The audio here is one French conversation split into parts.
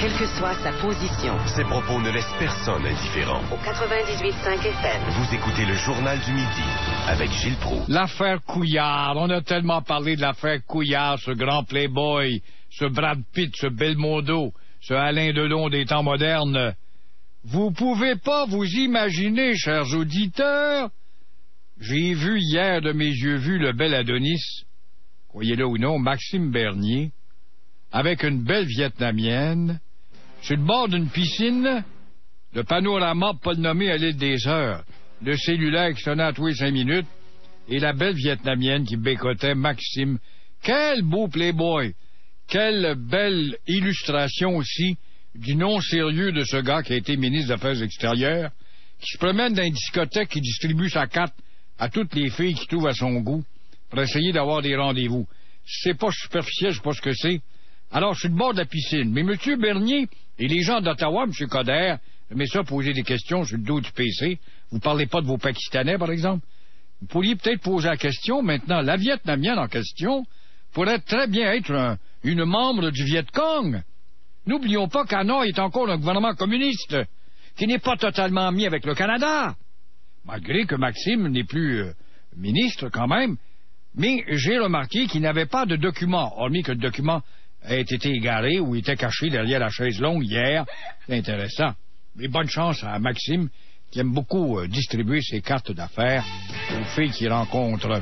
quelle que soit sa position. Ses propos ne laissent personne indifférent. Au 98.5 FM. Vous écoutez le Journal du Midi avec Gilles Proulx. L'affaire Couillard. On a tellement parlé de l'affaire Couillard, ce grand playboy, ce Brad Pitt, ce Belmondo, ce Alain Delon des temps modernes. Vous pouvez pas vous imaginer, chers auditeurs, j'ai vu hier de mes yeux vus le bel Adonis, croyez-le ou non, Maxime Bernier, avec une belle Vietnamienne, sur le bord d'une piscine, le panorama pas nommé à l'île des Heures, le cellulaire qui sonnait à tous les 5 minutes, et la belle Vietnamienne qui bécotait Maxime. Quel beau playboy! Quelle belle illustration aussi du non-sérieux de ce gars qui a été ministre des Affaires extérieures, qui se promène dans une discothèque, qui distribue sa carte à toutes les filles qui trouvent à son goût pour essayer d'avoir des rendez-vous. C'est pas superficiel, je sais pas ce que c'est. Alors, je suis le bord de la piscine. Mais M. Bernier et les gens d'Ottawa, M. Coderre, aimez ça poser des questions sur le dos du PC. Vous parlez pas de vos Pakistanais, par exemple? Vous pourriez peut-être poser la question, maintenant, la Vietnamienne en question pourrait très bien être une membre du Viet Cong. N'oublions pas qu'Hanoï est encore un gouvernement communiste qui n'est pas totalement mis avec le Canada, malgré que Maxime n'est plus ministre quand même. Mais j'ai remarqué qu'il n'avait pas de document, hormis que le document ait été égaré ou était caché derrière la chaise longue hier. C'est intéressant. Mais bonne chance à Maxime, qui aime beaucoup distribuer ses cartes d'affaires aux filles qu'il rencontre.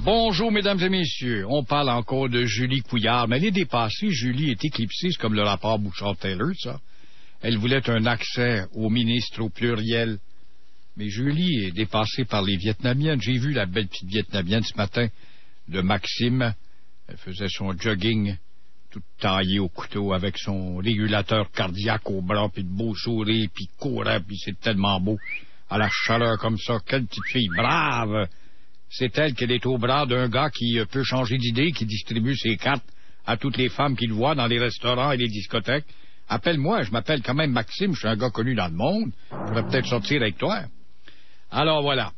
Bonjour, mesdames et messieurs. On parle encore de Julie Couillard, mais elle est dépassée. Julie est éclipsée, c'est comme le rapport Bouchard-Taylor, ça. Elle voulait un accès au ministre au pluriel. Mais Julie est dépassée par les Vietnamiennes. J'ai vu la belle petite Vietnamienne ce matin de Maxime. Elle faisait son jogging tout taillé au couteau avec son régulateur cardiaque au bras, puis de beaux sourires, puis courait, puis c'est tellement beau. À la chaleur comme ça, quelle petite fille brave! C'est elle qu'elle est au bras d'un gars qui peut changer d'idée, qui distribue ses cartes à toutes les femmes qu'il voit dans les restaurants et les discothèques. Appelle-moi, je m'appelle quand même Maxime, je suis un gars connu dans le monde. Je pourrais peut-être sortir avec toi. Alors voilà.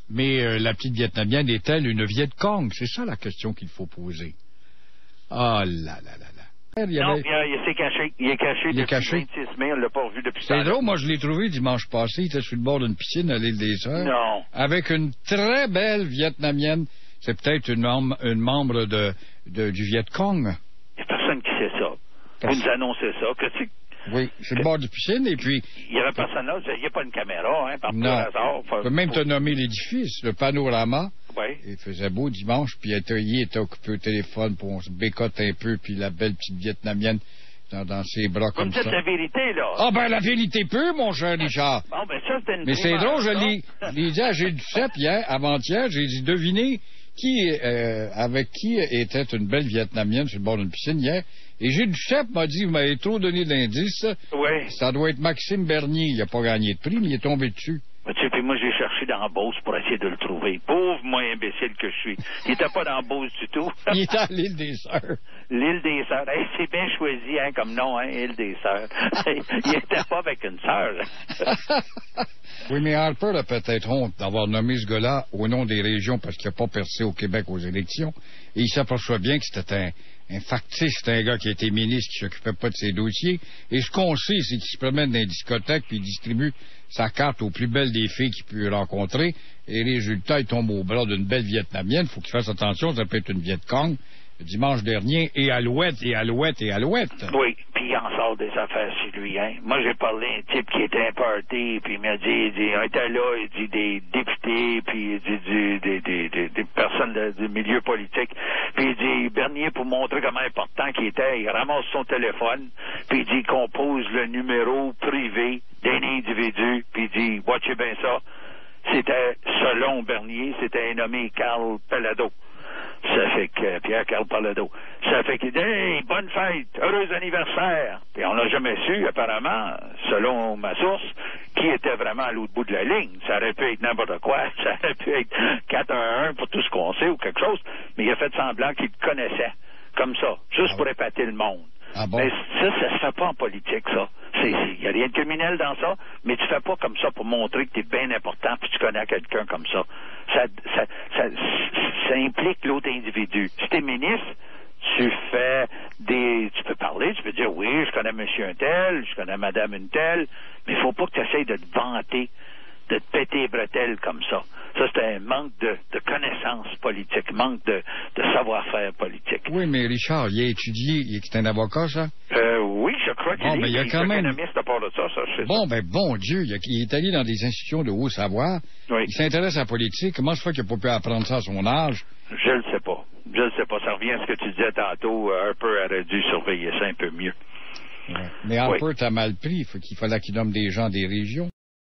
Mais la petite Vietnamienne est-elle une Viet Cong? C'est ça la question qu'il faut poser. Ah là là là là. Non, il s'est caché. Il est caché depuis 26 mai, on l'a pas revu depuis ça. C'est drôle, moi je l'ai trouvé dimanche passé, il était sur le bord d'une piscine à l'île des Sœurs. Non. Avec une très belle Vietnamienne. C'est peut-être une membre du Viet Cong. Il n'y a personne qui sait ça. Vous nous annoncez ça. Oui, sur le bord de piscine, et puis... Il y avait personne là, il n'y a pas une caméra, par tout hasard. Je peux même te nommer l'édifice, le panorama. Oui. Il faisait beau dimanche, puis il était occupé au téléphone, puis on se bécote un peu, puis la belle petite Vietnamienne dans ses bras comme ça. Vous me dites la vérité, là. Ah, ben la vérité pure, mon cher Richard. Bon, ben ça, c'était une... Mais c'est drôle, je l'ai dit à Gilles Duceppe hier, avant-hier, j'ai dit, devinez avec qui était une belle Vietnamienne sur le bord d'une piscine hier. Et Gilles Duceppe m'a dit, vous m'avez trop donné d'indices. Oui. Ça doit être Maxime Bernier. Il n'a pas gagné de prix, mais il est tombé dessus. Tu sais, puis moi, j'ai cherché dans la Beauce pour essayer de le trouver. Pauvre, moi, imbécile que je suis. Il était pas dans la Beauce du tout. Il était à l'île des Sœurs. L'île des Sœurs. Hey, c'est bien choisi, comme nom, l'île des Sœurs. Il était pas avec une sœur. Oui, mais Harper a peut-être honte d'avoir nommé ce gars-là au nom des régions parce qu'il n'a pas percé au Québec aux élections. Et il s'aperçoit bien que c'était un factice, c'était un gars qui était ministre, qui s'occupait pas de ses dossiers. Et ce qu'on sait, c'est qu'il se promène dans les discothèques puis il distribue sa carte aux plus belles des filles qu'il peut rencontrer. Et résultat, il tombe au bras d'une belle Vietnamienne. Faut qu'il fasse attention, ça peut être une Viet Cong. Dimanche dernier, et alouette, et alouette, et alouette. Oui, puis il en sort des affaires sur lui, Moi, j'ai parlé à un type qui était un party, puis il m'a dit, on était là, il dit, des députés, puis il dit, des personnes du milieu politique. Puis il dit, Bernier, pour montrer comment important qu'il était, il ramasse son téléphone, puis il dit, il compose le numéro privé d'un individu, puis il dit, watchez bien ça. C'était, selon Bernier, c'était un nommé Carl Palado. Ça fait que Pierre-Carl Palado. Ça fait qu'il dit, hey, bonne fête, heureux anniversaire. Puis on n'a jamais su, apparemment, selon ma source, qui était vraiment à l'autre bout de la ligne. Ça aurait pu être n'importe quoi. Ça aurait pu être 4-1-1 pour tout ce qu'on sait ou quelque chose. Mais il a fait semblant qu'il le connaissait. Comme ça. Juste pour épater le monde. Ah bon? Mais ça se fait pas en politique, ça. Il n'y a rien de criminel dans ça, mais tu fais pas comme ça pour montrer que tu es bien important puis tu connais quelqu'un comme ça. Ça implique l'autre individu. Si tu es ministre, tu peux parler, tu peux dire, oui, je connais monsieur un tel, je connais madame une telle, mais il faut pas que tu essayes de te vanter, de te péter les bretelles comme ça. Ça, c'est un manque de connaissances politiques, manque de savoir-faire politique. Oui, mais Richard, il a étudié, c'est un avocat, ça? Oui, je crois qu'il mais il y a quand même... économiste à part de ça, je sais bon, ben, bon Dieu, il est allé dans des institutions de haut savoir. Oui. Il s'intéresse à la politique. Comment se fait qu'il n'a pas pu apprendre ça à son âge? Je le sais pas. Ça revient à ce que tu disais tantôt. Harper aurait dû surveiller ça un peu mieux. Ouais. Mais Harper, t'as mal pris. Il fallait qu'il nomme des gens des régions.